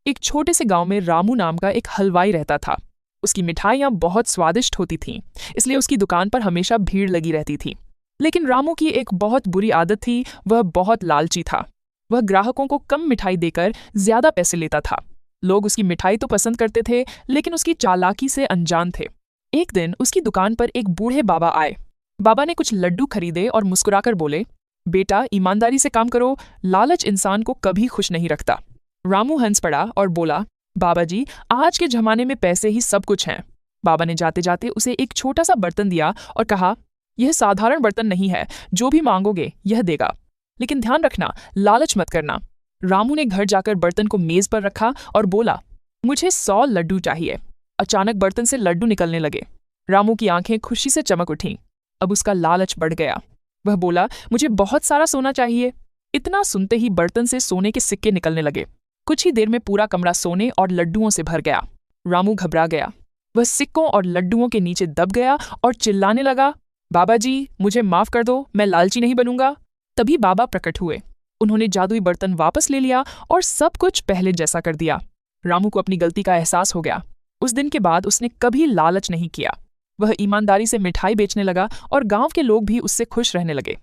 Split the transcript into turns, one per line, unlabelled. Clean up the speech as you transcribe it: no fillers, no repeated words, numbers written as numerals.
एक छोटे से गांव में रामू नाम का एक हलवाई रहता था। उसकी मिठाइयाँ बहुत स्वादिष्ट होती थीं, इसलिए उसकी दुकान पर हमेशा भीड़ लगी रहती थी। लेकिन रामू की एक बहुत बुरी आदत थी, वह बहुत लालची था। वह ग्राहकों को कम मिठाई देकर ज्यादा पैसे लेता था। लोग उसकी मिठाई तो पसंद करते थे, लेकिन उसकी चालाकी से अनजान थे। एक दिन उसकी दुकान पर एक बूढ़े बाबा आए। बाबा ने कुछ लड्डू खरीदे और मुस्कुराकर बोले, बेटा, ईमानदारी से काम करो, लालच इंसान को कभी खुश नहीं रखता। रामू हंस पड़ा और बोला, बाबा जी, आज के जमाने में पैसे ही सब कुछ हैं। बाबा ने जाते जाते उसे एक छोटा सा बर्तन दिया और कहा, यह साधारण बर्तन नहीं है, जो भी मांगोगे यह देगा, लेकिन ध्यान रखना, लालच मत करना। रामू ने घर जाकर बर्तन को मेज पर रखा और बोला, मुझे 100 लड्डू चाहिए। अचानक बर्तन से लड्डू निकलने लगे। रामू की आंखें खुशी से चमक उठीं। अब उसका लालच बढ़ गया। वह बोला, मुझे बहुत सारा सोना चाहिए। इतना सुनते ही बर्तन से सोने के सिक्के निकलने लगे। कुछ ही देर में पूरा कमरा सोने और लड्डुओं से भर गया। रामू घबरा गया। वह सिक्कों और लड्डुओं के नीचे दब गया और चिल्लाने लगा, बाबा जी, मुझे माफ कर दो, मैं लालची नहीं बनूंगा। तभी बाबा प्रकट हुए। उन्होंने जादुई बर्तन वापस ले लिया और सब कुछ पहले जैसा कर दिया। रामू को अपनी गलती का एहसास हो गया। उस दिन के बाद उसने कभी लालच नहीं किया। वह ईमानदारी से मिठाई बेचने लगा और गांव के लोग भी उससे खुश रहने लगे।